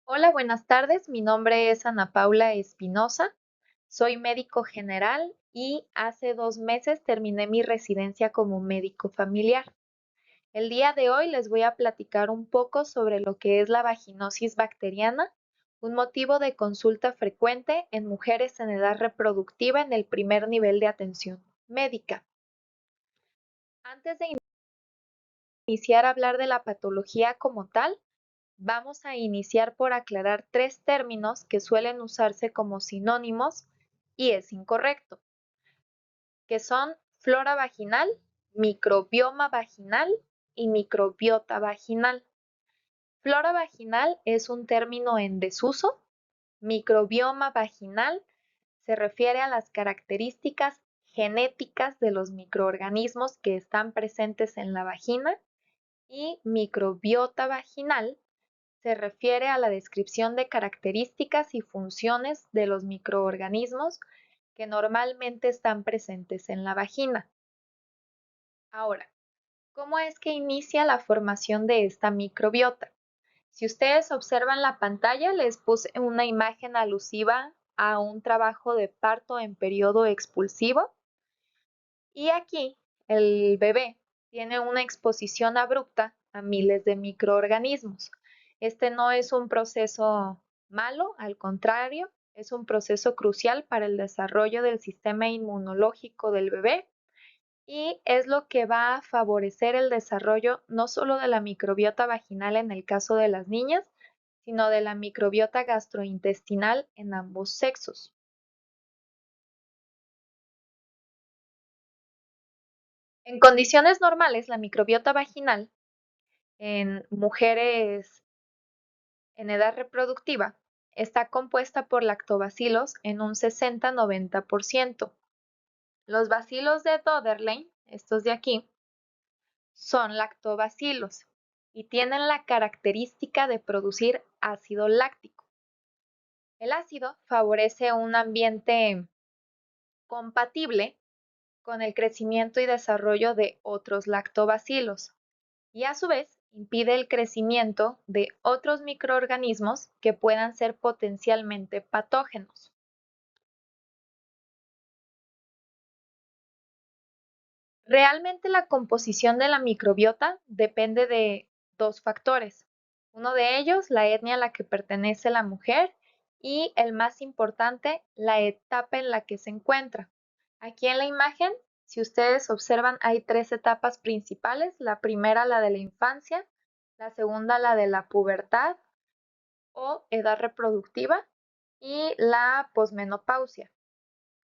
Hola, buenas tardes. Mi nombre es Ana Paula Espinosa. Soy médico general y hace 2 meses terminé mi residencia como médico familiar. El día de hoy les voy a platicar un poco sobre lo que es la vaginosis bacteriana, un motivo de consulta frecuente en mujeres en edad reproductiva en el primer nivel de atención médica. Antes de iniciar a hablar de la patología como tal, vamos a iniciar por aclarar tres términos que suelen usarse como sinónimos y es incorrecto, que son flora vaginal, microbioma vaginal y microbiota vaginal. Flora vaginal es un término en desuso. Microbioma vaginal se refiere a las características genéticas de los microorganismos que están presentes en la vagina y microbiota vaginal se refiere a la descripción de características y funciones de los microorganismos que normalmente están presentes en la vagina. Ahora, ¿cómo es que inicia la formación de esta microbiota? Si ustedes observan la pantalla, les puse una imagen alusiva a un trabajo de parto en periodo expulsivo y aquí el bebé tiene una exposición abrupta a miles de microorganismos. Este no es un proceso malo, al contrario, es un proceso crucial para el desarrollo del sistema inmunológico del bebé y es lo que va a favorecer el desarrollo no solo de la microbiota vaginal en el caso de las niñas, sino de la microbiota gastrointestinal en ambos sexos. En condiciones normales, la microbiota vaginal en mujeres en edad reproductiva está compuesta por lactobacilos en un 60-90%. Los bacilos de Döderlein, estos de aquí, son lactobacilos y tienen la característica de producir ácido láctico. El ácido favorece un ambiente compatible con el crecimiento y desarrollo de otros lactobacilos y a su vez impide el crecimiento de otros microorganismos que puedan ser potencialmente patógenos. Realmente la composición de la microbiota depende de dos factores. Uno de ellos, la etnia a la que pertenece la mujer y el más importante, la etapa en la que se encuentra. Aquí en la imagen, si ustedes observan, hay tres etapas principales. La primera, la de la infancia, la segunda, la de la pubertad o edad reproductiva y la posmenopausia.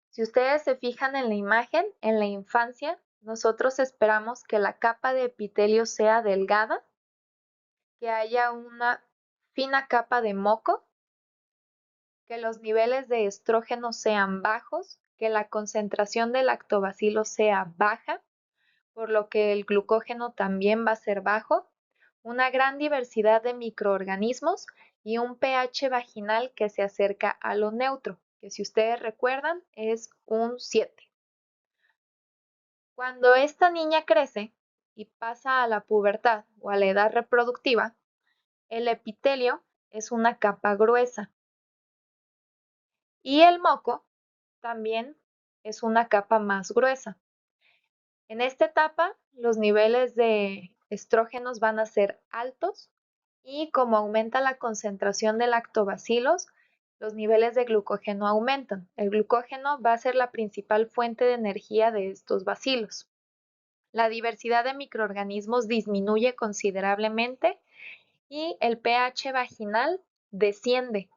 Si ustedes se fijan en la imagen, en la infancia, nosotros esperamos que la capa de epitelio sea delgada, que haya una fina capa de moco, que los niveles de estrógeno sean bajos, que la concentración de lactobacilos sea baja, por lo que el glucógeno también va a ser bajo, una gran diversidad de microorganismos y un pH vaginal que se acerca a lo neutro, que si ustedes recuerdan es un 7. Cuando esta niña crece y pasa a la pubertad o a la edad reproductiva, el epitelio es una capa gruesa y el moco también es una capa más gruesa. En esta etapa, los niveles de estrógenos van a ser altos y como aumenta la concentración de lactobacilos, los niveles de glucógeno aumentan. El glucógeno va a ser la principal fuente de energía de estos bacilos. La diversidad de microorganismos disminuye considerablemente y el pH vaginal desciende.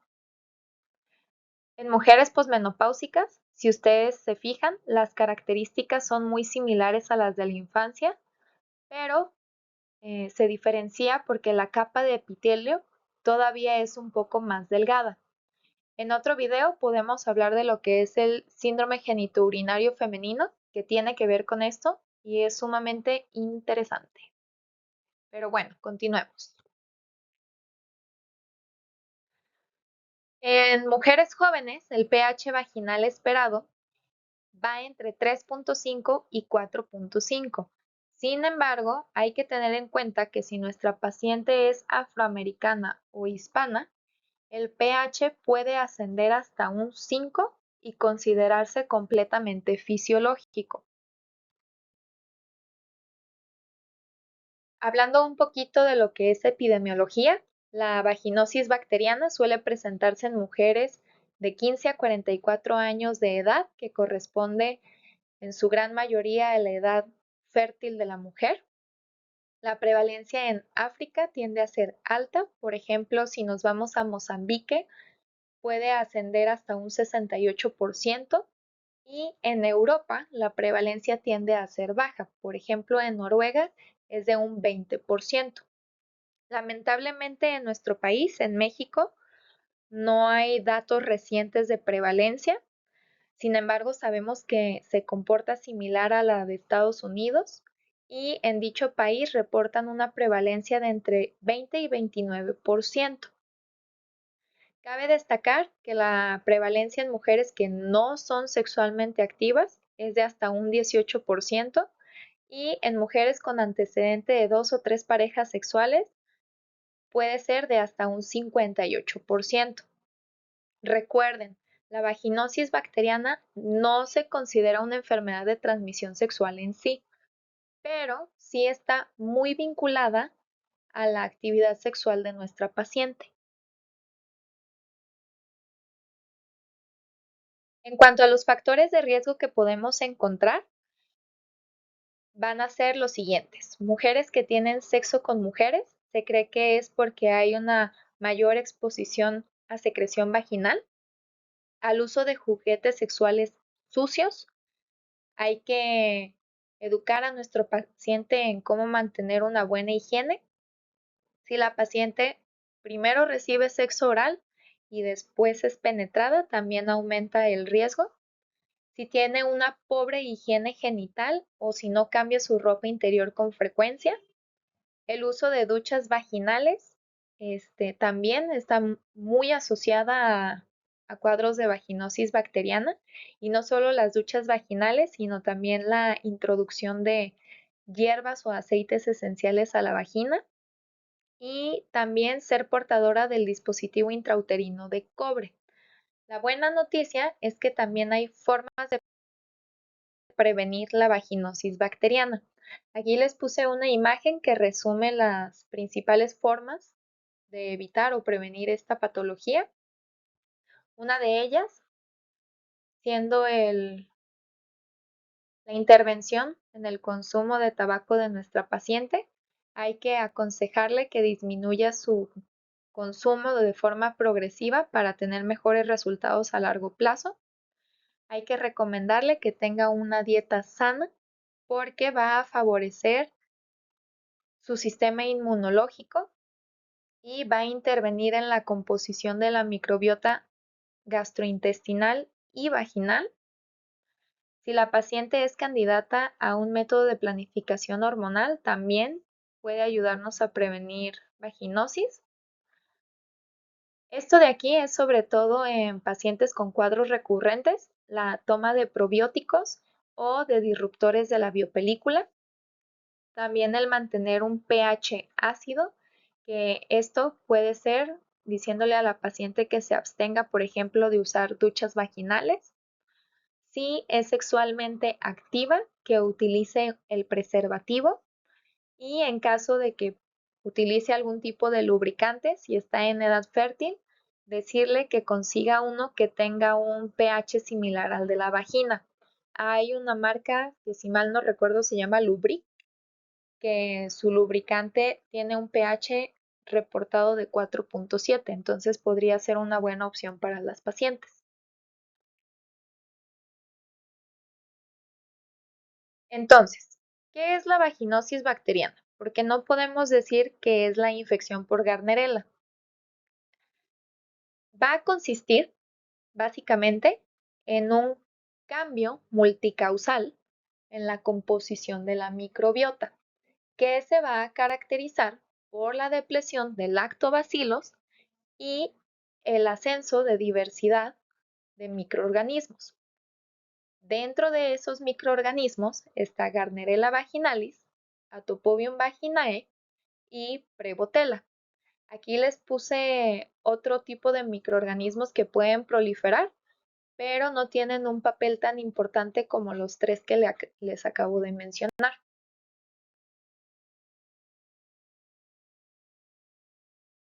En mujeres posmenopáusicas, si ustedes se fijan, las características son muy similares a las de la infancia, pero se diferencia porque la capa de epitelio todavía es un poco más delgada. En otro video podemos hablar de lo que es el síndrome genitourinario femenino, que tiene que ver con esto y es sumamente interesante. Pero bueno, continuemos. En mujeres jóvenes, el pH vaginal esperado va entre 3.5 y 4.5. Sin embargo, hay que tener en cuenta que si nuestra paciente es afroamericana o hispana, El pH puede ascender hasta un 5 y considerarse completamente fisiológico. Hablando un poquito de lo que es epidemiología, la vaginosis bacteriana suele presentarse en mujeres de 15 a 44 años de edad, que corresponde en su gran mayoría a la edad fértil de la mujer. La prevalencia en África tiende a ser alta, por ejemplo, si nos vamos a Mozambique, puede ascender hasta un 68% y en Europa la prevalencia tiende a ser baja, por ejemplo, en Noruega es de un 20%. Lamentablemente en nuestro país, en México, no hay datos recientes de prevalencia. Sin embargo, sabemos que se comporta similar a la de Estados Unidos y en dicho país reportan una prevalencia de entre 20 y 29%. Cabe destacar que la prevalencia en mujeres que no son sexualmente activas es de hasta un 18% y en mujeres con antecedente de 2 o 3 parejas sexuales puede ser de hasta un 58%. Recuerden, la vaginosis bacteriana no se considera una enfermedad de transmisión sexual en sí, pero sí está muy vinculada a la actividad sexual de nuestra paciente. En cuanto a los factores de riesgo que podemos encontrar, van a ser los siguientes. Mujeres que tienen sexo con mujeres, se cree que es porque hay una mayor exposición a secreción vaginal, al uso de juguetes sexuales sucios. Hay que educar a nuestro paciente en cómo mantener una buena higiene. Si la paciente primero recibe sexo oral y después es penetrada, también aumenta el riesgo. Si tiene una pobre higiene genital o si no cambia su ropa interior con frecuencia. El uso de duchas vaginales también está muy asociada a cuadros de vaginosis bacteriana y no solo las duchas vaginales, sino también la introducción de hierbas o aceites esenciales a la vagina y también ser portadora del dispositivo intrauterino de cobre. La buena noticia es que también hay formas de prevenir la vaginosis bacteriana. Aquí les puse una imagen que resume las principales formas de evitar o prevenir esta patología. Una de ellas siendo la intervención en el consumo de tabaco de nuestra paciente. Hay que aconsejarle que disminuya su consumo de forma progresiva para tener mejores resultados a largo plazo. Hay que recomendarle que tenga una dieta sana porque va a favorecer su sistema inmunológico y va a intervenir en la composición de la microbiota gastrointestinal y vaginal. Si la paciente es candidata a un método de planificación hormonal, también puede ayudarnos a prevenir vaginosis. Esto de aquí es sobre todo en pacientes con cuadros recurrentes, la toma de probióticos o de disruptores de la biopelícula. También el mantener un pH ácido, que esto puede ser diciéndole a la paciente que se abstenga, por ejemplo, de usar duchas vaginales. Si es sexualmente activa, que utilice el preservativo y en caso de que utilice algún tipo de lubricante, si está en edad fértil, decirle que consiga uno que tenga un pH similar al de la vagina. Hay una marca que si mal no recuerdo se llama Lubric, que su lubricante tiene un pH reportado de 4.7, entonces podría ser una buena opción para las pacientes. Entonces, ¿qué es la vaginosis bacteriana? Porque no podemos decir que es la infección por Gardnerella. Va a consistir básicamente en un cambio multicausal en la composición de la microbiota, que se va a caracterizar por la depresión de lactobacilos y el ascenso de diversidad de microorganismos. Dentro de esos microorganismos está Gardnerella vaginalis, Atopobium vaginae y Prevotella. Aquí les puse otro tipo de microorganismos que pueden proliferar, pero no tienen un papel tan importante como los tres que les acabo de mencionar.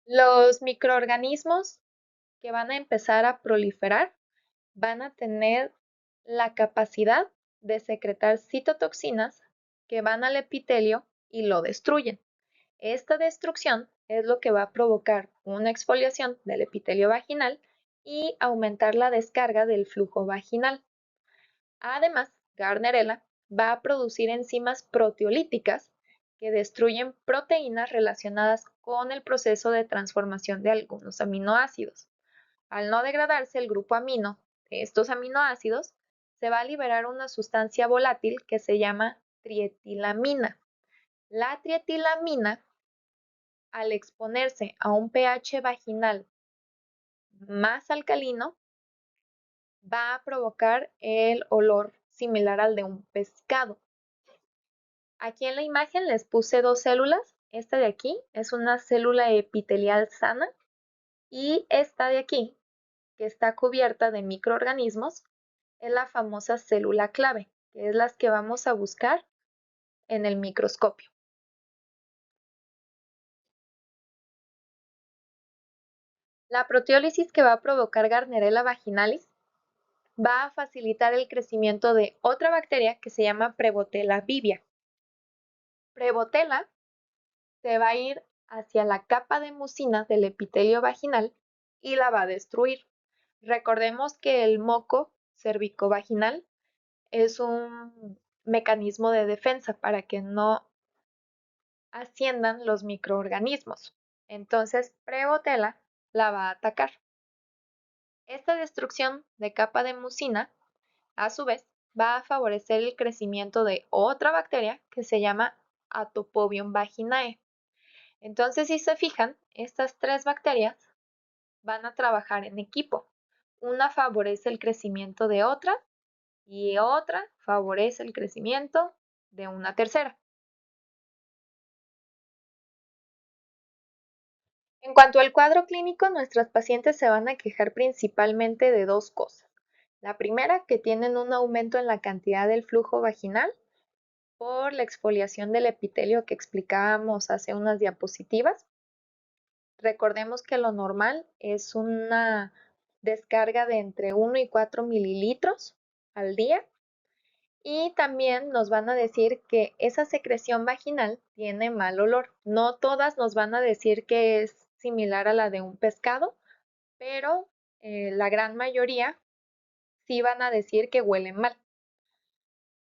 Los microorganismos que van a empezar a proliferar van a tener la capacidad de secretar citotoxinas que van al epitelio y lo destruyen. Esta destrucción es lo que va a provocar una exfoliación del epitelio vaginal y aumentar la descarga del flujo vaginal. Además, Gardnerella va a producir enzimas proteolíticas que destruyen proteínas relacionadas con el proceso de transformación de algunos aminoácidos. Al no degradarse el grupo amino de estos aminoácidos, se va a liberar una sustancia volátil que se llama trietilamina. La trietilamina, al exponerse a un pH vaginal más alcalino, va a provocar el olor similar al de un pescado. Aquí en la imagen les puse dos células. Esta de aquí es una célula epitelial sana y esta de aquí, que está cubierta de microorganismos, es la famosa célula clave, que es las que vamos a buscar en el microscopio. La proteólisis que va a provocar Gardnerella vaginalis va a facilitar el crecimiento de otra bacteria que se llama Prevotella vivia. Prevotella se va a ir hacia la capa de mucina del epitelio vaginal y la va a destruir. Recordemos que el moco cervicovaginal es un mecanismo de defensa para que no asciendan los microorganismos. Entonces, Prevotella la va a atacar. Esta destrucción de capa de mucina, a su vez, va a favorecer el crecimiento de otra bacteria que se llama Atopobium vaginae. Entonces, si se fijan, estas tres bacterias van a trabajar en equipo. Una favorece el crecimiento de otra y otra favorece el crecimiento de una tercera. En cuanto al cuadro clínico, nuestras pacientes se van a quejar principalmente de dos cosas. La primera, que tienen un aumento en la cantidad del flujo vaginal por la exfoliación del epitelio que explicábamos hace unas diapositivas. Recordemos que lo normal es una descarga de entre 1 y 4 mililitros al día. Y también nos van a decir que esa secreción vaginal tiene mal olor. No todas nos van a decir que es similar a la de un pescado, pero la gran mayoría sí van a decir que huelen mal.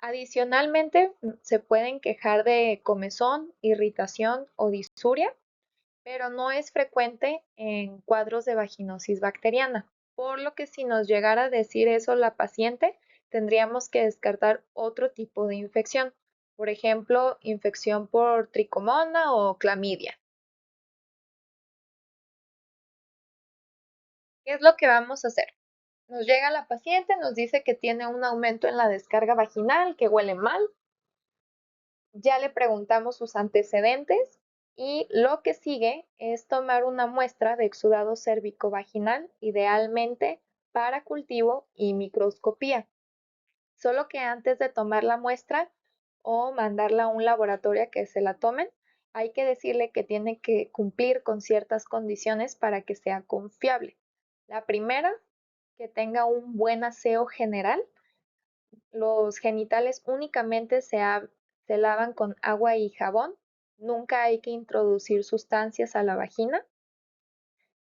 Adicionalmente, se pueden quejar de comezón, irritación o disuria, pero no es frecuente en cuadros de vaginosis bacteriana, por lo que si nos llegara a decir eso la paciente, tendríamos que descartar otro tipo de infección, por ejemplo, infección por tricomona o clamidia. ¿Qué es lo que vamos a hacer? Nos llega la paciente, nos dice que tiene un aumento en la descarga vaginal, que huele mal. Ya le preguntamos sus antecedentes y lo que sigue es tomar una muestra de exudado cérvico-vaginal, idealmente para cultivo y microscopía. Solo que antes de tomar la muestra o mandarla a un laboratorio a que se la tomen, hay que decirle que tiene que cumplir con ciertas condiciones para que sea confiable. La primera, que tenga un buen aseo general. Los genitales únicamente se lavan con agua y jabón. Nunca hay que introducir sustancias a la vagina.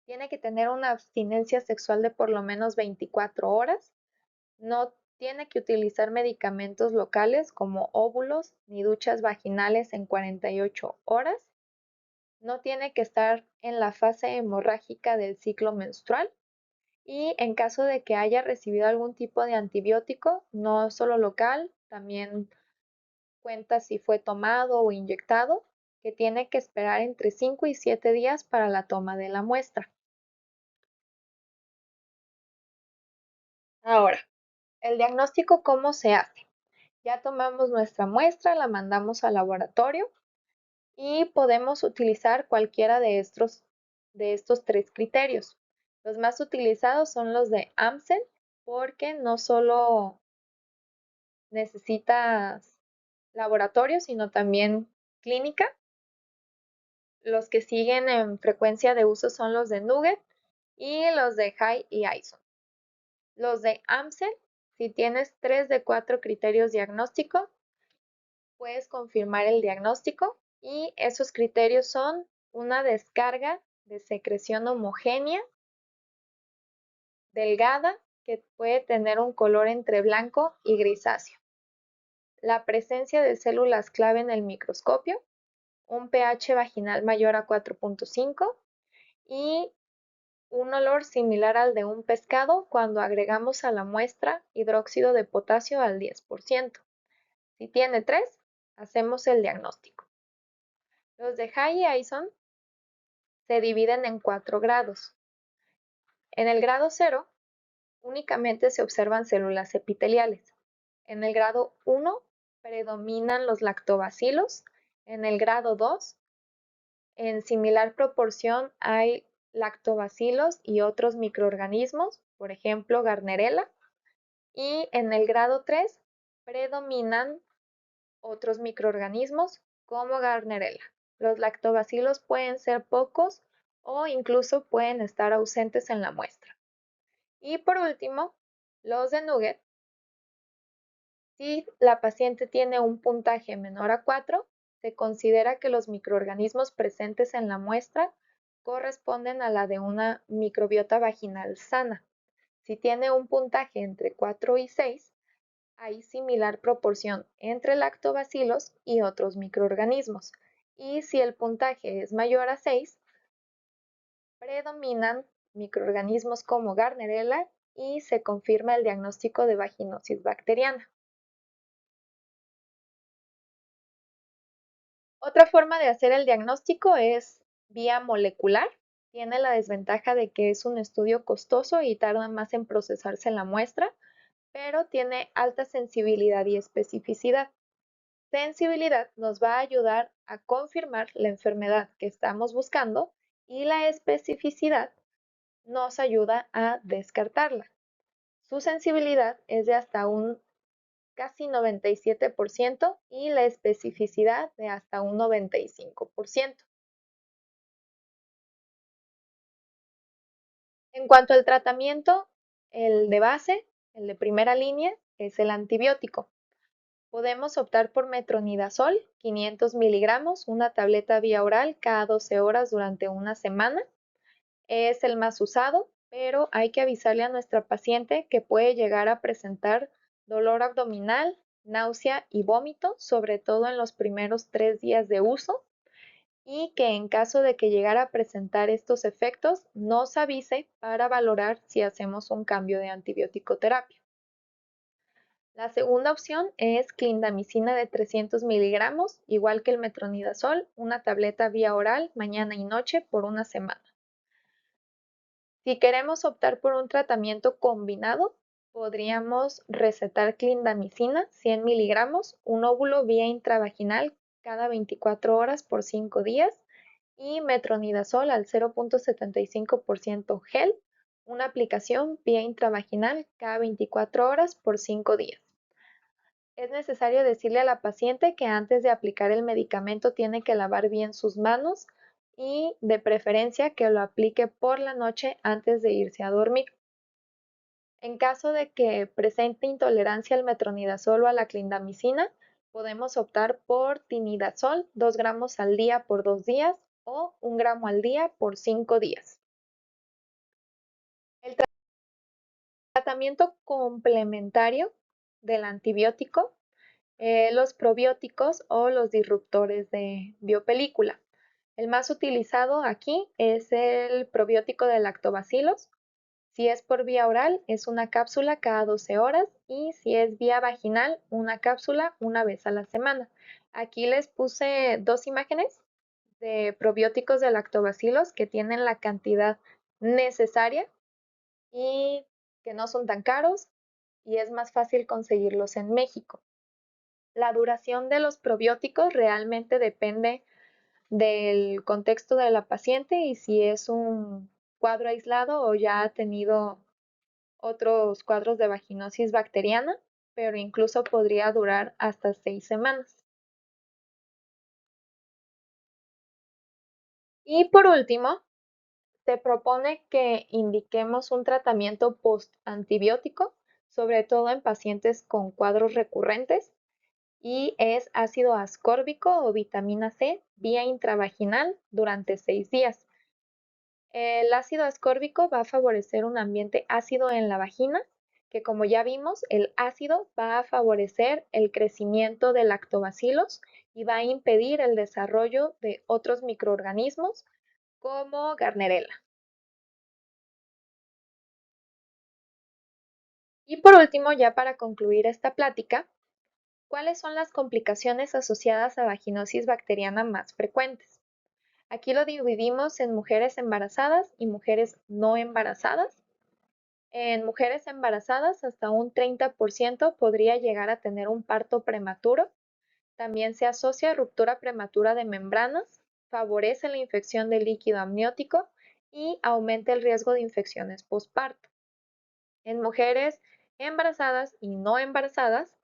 Tiene que tener una abstinencia sexual de por lo menos 24 horas. No tiene que utilizar medicamentos locales como óvulos ni duchas vaginales en 48 horas. No tiene que estar en la fase hemorrágica del ciclo menstrual. Y en caso de que haya recibido algún tipo de antibiótico, no solo local, también cuenta si fue tomado o inyectado, que tiene que esperar entre 5 y 7 días para la toma de la muestra. Ahora, el diagnóstico, ¿cómo se hace? Ya tomamos nuestra muestra, la mandamos al laboratorio y podemos utilizar cualquiera de estos de estos tres criterios. Los más utilizados son los de AMSEL, porque no solo necesitas laboratorio, sino también clínica. Los que siguen en frecuencia de uso son los de Nugget y los de High y ISO. Los de AMSEL, si tienes 3 de 4 criterios diagnósticos, puedes confirmar el diagnóstico y esos criterios son una descarga de secreción homogénea, delgada, que puede tener un color entre blanco y grisáceo. La presencia de células clave en el microscopio, un pH vaginal mayor a 4.5 y un olor similar al de un pescado cuando agregamos a la muestra hidróxido de potasio al 10%. Si tiene 3, hacemos el diagnóstico. Los de High y ISON se dividen en 4 grados. En el grado 0, únicamente se observan células epiteliales. En el grado 1, predominan los lactobacilos. En el grado 2, en similar proporción hay lactobacilos y otros microorganismos, por ejemplo, Gardnerella. Y en el grado 3, predominan otros microorganismos como Gardnerella. Los lactobacilos pueden ser pocos o incluso pueden estar ausentes en la muestra. Y por último, los de Nugget. Si la paciente tiene un puntaje menor a 4, se considera que los microorganismos presentes en la muestra corresponden a la de una microbiota vaginal sana. Si tiene un puntaje entre 4 y 6, hay similar proporción entre lactobacilos y otros microorganismos. Y si el puntaje es mayor a 6, predominan microorganismos como Gardnerella y se confirma el diagnóstico de vaginosis bacteriana. Otra forma de hacer el diagnóstico es vía molecular. Tiene la desventaja de que es un estudio costoso y tarda más en procesarse la muestra, pero tiene alta sensibilidad y especificidad. Sensibilidad nos va a ayudar a confirmar la enfermedad que estamos buscando y la especificidad nos ayuda a descartarla. Su sensibilidad es de hasta un casi 97% y la especificidad de hasta un 95%. En cuanto al tratamiento, el de base, el de primera línea, es el antibiótico. Podemos optar por metronidazol, 500 miligramos, una tableta vía oral cada 12 horas durante una semana. Es el más usado, pero hay que avisarle a nuestra paciente que puede llegar a presentar dolor abdominal, náusea y vómito, sobre todo en los primeros 3 días de uso, y que en caso de que llegara a presentar estos efectos, nos avise para valorar si hacemos un cambio de antibiótico terapia. La segunda opción es clindamicina de 300 miligramos, igual que el metronidazol, una tableta vía oral mañana y noche por una semana. Si queremos optar por un tratamiento combinado, podríamos recetar clindamicina 100 miligramos, un óvulo vía intravaginal cada 24 horas por 5 días y metronidazol al 0.75% gel, una aplicación vía intravaginal cada 24 horas por 5 días. Es necesario decirle a la paciente que antes de aplicar el medicamento tiene que lavar bien sus manos y de preferencia que lo aplique por la noche antes de irse a dormir. En caso de que presente intolerancia al metronidazol o a la clindamicina, podemos optar por tinidazol 2 gramos al día por 2 días o 1 gramo al día por 5 días. El tratamiento complementario del antibiótico, los probióticos o los disruptores de biopelícula. El más utilizado aquí es el probiótico de lactobacilos. Si es por vía oral, es una cápsula cada 12 horas y si es vía vaginal, una cápsula una vez a la semana. Aquí les puse 2 imágenes de probióticos de lactobacilos que tienen la cantidad necesaria y que no son tan caros y es más fácil conseguirlos en México. La duración de los probióticos realmente depende del contexto de la paciente y si es un cuadro aislado o ya ha tenido otros cuadros de vaginosis bacteriana, pero incluso podría durar hasta 6 semanas. Y por último, se propone que indiquemos un tratamiento post-antibiótico, sobre todo en pacientes con cuadros recurrentes, y es ácido ascórbico o vitamina C vía intravaginal durante 6 días. El ácido ascórbico va a favorecer un ambiente ácido en la vagina, que como ya vimos, el ácido va a favorecer el crecimiento de lactobacilos y va a impedir el desarrollo de otros microorganismos como Gardnerella. Y por último, ya para concluir esta plática, ¿cuáles son las complicaciones asociadas a vaginosis bacteriana más frecuentes? Aquí lo dividimos en mujeres embarazadas y mujeres no embarazadas. En mujeres embarazadas, hasta un 30% podría llegar a tener un parto prematuro. También se asocia a ruptura prematura de membranas, favorece la infección del líquido amniótico y aumenta el riesgo de infecciones postparto. En mujeres embarazadas y no embarazadas,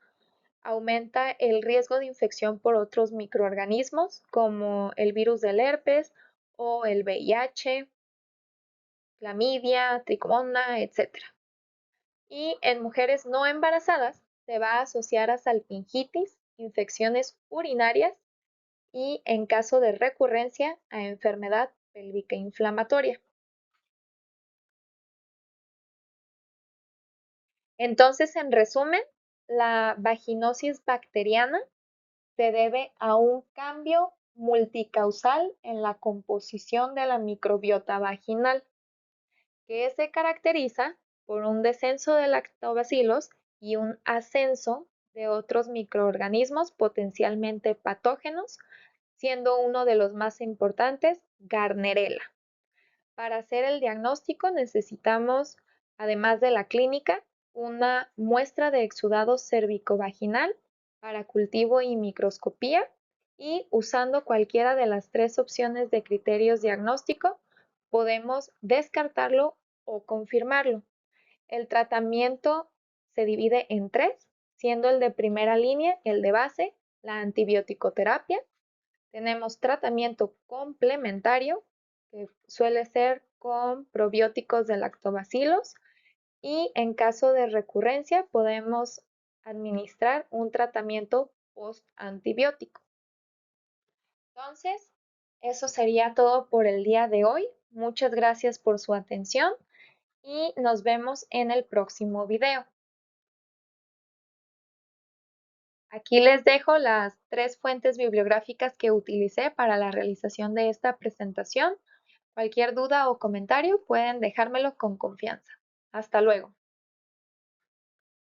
aumenta el riesgo de infección por otros microorganismos como el virus del herpes o el VIH, clamidia, tricomonas, etc. Y en mujeres no embarazadas se va a asociar a salpingitis, infecciones urinarias y, en caso de recurrencia, a enfermedad pélvica inflamatoria. Entonces, en resumen, la vaginosis bacteriana se debe a un cambio multicausal en la composición de la microbiota vaginal, que se caracteriza por un descenso de lactobacilos y un ascenso de otros microorganismos potencialmente patógenos, siendo uno de los más importantes Gardnerella. Para hacer el diagnóstico necesitamos, además de la clínica, una muestra de exudado cervicovaginal para cultivo y microscopía y usando cualquiera de las tres opciones de criterios diagnóstico podemos descartarlo o confirmarlo. El tratamiento se divide en tres, siendo el de primera línea, el de base, la antibiótico-terapia. Tenemos tratamiento complementario, que suele ser con probióticos de lactobacilos, y en caso de recurrencia podemos administrar un tratamiento post-antibiótico. Entonces, eso sería todo por el día de hoy. Muchas gracias por su atención y nos vemos en el próximo video. Aquí les dejo las tres fuentes bibliográficas que utilicé para la realización de esta presentación. Cualquier duda o comentario pueden dejármelo con confianza. Hasta luego.